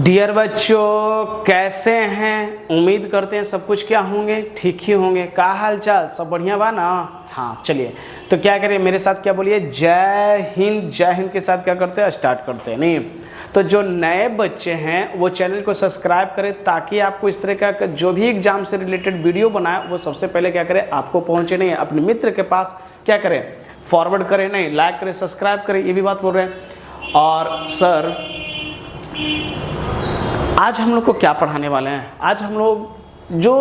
Dear बच्चों, कैसे हैं? उम्मीद करते हैं सब कुछ क्या होंगे, ठीक ही होंगे। का हाल चाल? सब बढ़िया बा ना? हाँ चलिए, तो क्या करें, मेरे साथ क्या बोलिए, जय हिंद। जय हिंद के साथ क्या करते हैं, स्टार्ट करते हैं। नहीं तो जो नए बच्चे हैं वो चैनल को सब्सक्राइब करें, ताकि आपको इस तरह का जो भी एग्जाम से रिलेटेड वीडियो बनाए वो सबसे पहले क्या करें, आपको पहुंचे। नहीं अपने मित्र के पास क्या करें, फॉरवर्ड करें, नहीं लाइक करें, सब्सक्राइब करें, ये भी बात बोल रहे हैं। और सर आज हम लोग को क्या पढ़ाने वाले हैं? आज हम लोग जो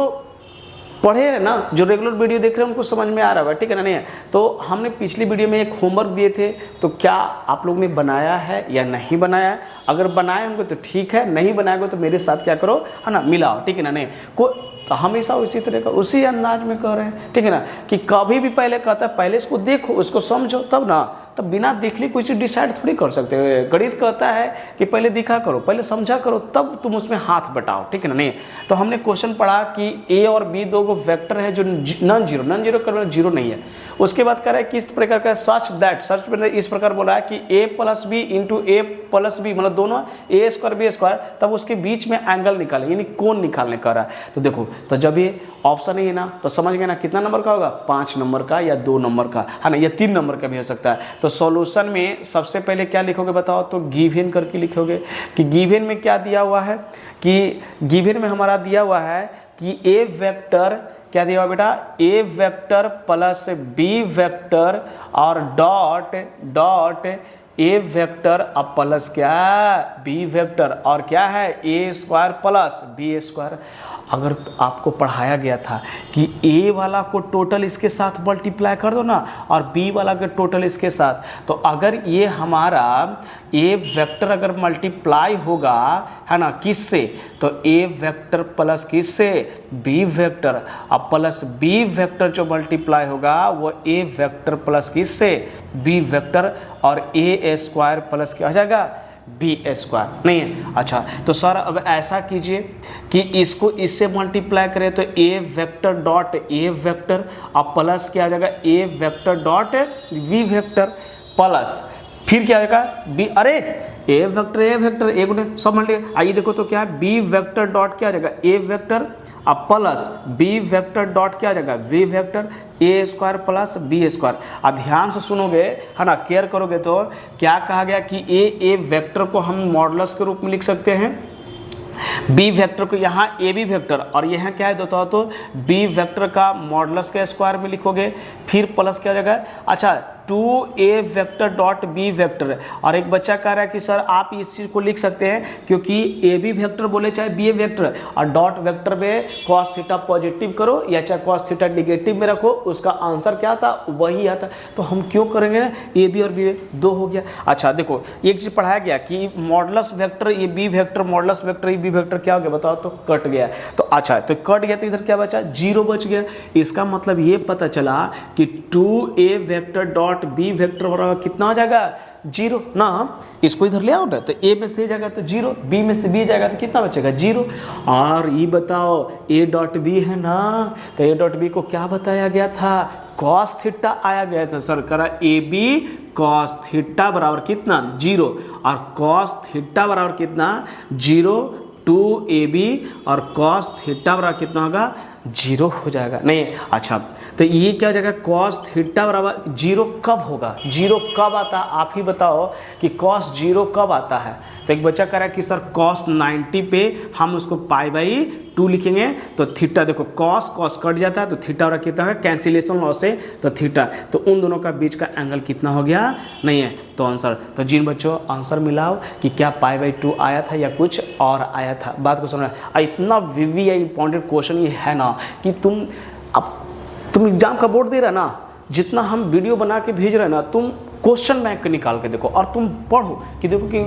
पढ़े हैं ना, जो रेगुलर वीडियो देख रहे हैं उनको समझ में आ रहा है, ठीक है ना? नहीं है तो हमने पिछली वीडियो में एक होमवर्क दिए थे, तो क्या आप लोग ने बनाया है या नहीं बनाया है? अगर बनाए होंगे तो ठीक है, नहीं बनाए होंगे तो मेरे साथ क्या करो, है ना, मिलाओ, ठीक है ना? नहीं को तो हमेशा उसी तरह का उसी अंदाज में कर रहे हैं, ठीक है ना? कि कभी भी पहले कहता है पहले इसको देखो, उसको समझो, तब ना, तब बिना देख ली कोई चीज़ डिसाइड थोड़ी कर सकते हो। गणित कहता है कि पहले दिखा करो, पहले समझा करो, तब तुम उसमें हाथ बटाओ, ठीक है ना? नहीं तो हमने क्वेश्चन पढ़ा कि ए और बी दो वेक्टर है जो नॉन जीरो कर जीरो नहीं है। उसके बाद कह रहा है किस प्रकार का, सच दैट, सच इस प्रकार बोला है कि ए प्लस बी इंटू ए प्लस बी, मतलब दोनों ए स्क्वायर बी स्क्वायर, तब उसके बीच में एंगल निकाले, यानी कोण निकालने का रहा है। तो देखो, तो जब ये ऑप्शन ही है ना, तो समझ गए ना कितना नंबर का होगा, 5 नंबर का या 2 नंबर का, है ना, या 3 नंबर का भी हो सकता है। तो सॉल्यूशन में सबसे पहले क्या लिखोगे बताओ, तो गिवन करके लिखोगे कि गिवन में क्या दिया हुआ है, कि गिवन में हमारा दिया हुआ है कि ए वेक्टर क्या दिया हुआ बेटा, ए वेक्टर प्लस बी वेक्टर और डॉट डॉट ए वेक्टर अब प्लस क्या, बी वेक्टर, और क्या है ए स्क्वायर प्लस बी स्क्वायर। अगर आपको पढ़ाया गया था कि ए वाला को टोटल इसके साथ मल्टीप्लाई कर दो ना, और बी वाला के टोटल इसके साथ, तो अगर ये हमारा ए वेक्टर अगर मल्टीप्लाई होगा, है ना, किससे, तो ए वेक्टर प्लस किससे, बी वेक्टर, अब प्लस बी वेक्टर जो मल्टीप्लाई होगा वो ए वेक्टर प्लस किससे, बी वेक्टर, और ए स्क्वायर प्लस क्या हो जाएगा, बी स्क्वायर। नहीं है? अच्छा, तो सर अब ऐसा कीजिए कि इसको इससे मल्टीप्लाई करें, तो A vector dot A vector, अब प्लस क्या आ जाएगा, A vector dot V vector, plus फिर क्या आएगा बी, अरे ए वेक्टर एक सब मल्टीप्लाई, आइए देखो तो क्या है, बी वेक्टर डॉट क्या आ जाएगा, ए वेक्टर, अब प्लस बी वेक्टर डॉट क्या आ जाएगा, B vector, A square plus B square. अब ध्यान से सुनोगे, है ना, केयर करोगे तो क्या कहा गया कि ए वेक्टर को हम मॉडुलस के रूप में लिख सकते हैं, बी वेक्टर को यहाँ ए बी वेक्टर, और यहाँ क्या है दोस्तों, तो बी वेक्टर का मॉडुलस के स्क्वायर में लिखोगे, फिर प्लस क्या हो जाएगा, अच्छा 2a vector dot B vector. और एक बच्चा कह रहा है कि सर आप इस चीज़ को लिख सकते हैं क्योंकि ए बी वेक्टर बोले चाहे बी ए वेक्टर, और डॉट वेक्टर में कॉस थीटा पॉजिटिव करो या चाहे कॉस थीटा निगेटिव में रखो, उसका आंसर क्या था, वही आता। तो हम क्यों करेंगे ना, ए बी और बी, दो हो गया। अच्छा देखो, एक चीज़ पढ़ाया गया कि modulus vector A B vector, modulus vector A B vector क्या हो गया बताओ, तो कट गया। तो अच्छा, तो कट गया तो इधर क्या बचा, 0 बच गया। इसका मतलब ये पता चला कि 2a vector dot B vector बराबर कितना हो जाएगा, 0 ना। इसको इधर ले आओ ना, तो ए में से जाएगा तो 0, बी में से बी जाएगा तो कितना बचेगा, 0। और ये बताओ ए डॉट बी है ना, तो ए डॉट बी को क्या बताया गया था, कॉस थीटा आया गया था। सर करा ए बी कॉस थीटा बराबर कितना, 0, और कॉस थीटा बराबर कितना, 0, 2ab, और कॉस थीटा बराबर कितना होगा, 0 हो जाएगा। नहीं अच्छा, तो ये क्या हो जाएगा, कॉस थीटा बराबर 0 कब होगा, 0 कब आता, आप ही बताओ कि कॉस 0 कब आता है। तो एक बच्चा कह रहा है कि सर कॉस 90 पे हम उसको π/2 लिखेंगे, तो थीटा देखो कॉस कॉस कट जाता है, तो थीटा और कितना है, कैंसिलेशन लॉस से, तो थीटा, तो उन दोनों का बीच का एंगल कितना हो गया, नहीं है तो आंसर। तो जिन बच्चों आंसर मिलाओ कि क्या π/2 आया था या कुछ और आया था, बात को समझना। इतना विवी या इंपॉर्टेंट क्वेश्चन ये है ना कि तुम एग्जाम का बोर्ड दे रहे ना, जितना हम वीडियो बना के भेज रहे हैं ना, तुम क्वेश्चन बैंक निकाल के देखो और तुम पढ़ो कि देखो कि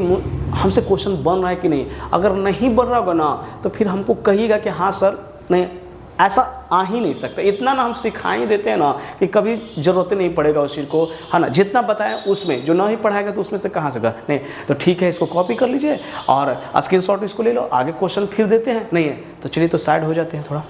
हमसे क्वेश्चन बन रहा है कि नहीं। अगर नहीं बन रहा होगा ना, तो फिर हमको कहिएगा कि हाँ सर नहीं, ऐसा आ ही नहीं सकता। इतना ना हम सिखा ही देते हैं ना कि कभी ज़रूरत नहीं पड़ेगा उस चीज़ को, है ना, जितना बताएं उसमें, जो नहीं पढ़ाएगा तो उसमें से कहाँ से कर, नहीं तो ठीक है, इसको कॉपी कर लीजिए और स्क्रीनशॉट इसको ले लो, आगे क्वेश्चन फिर देते हैं। नहीं है तो चलिए, तो साइड हो जाते हैं थोड़ा।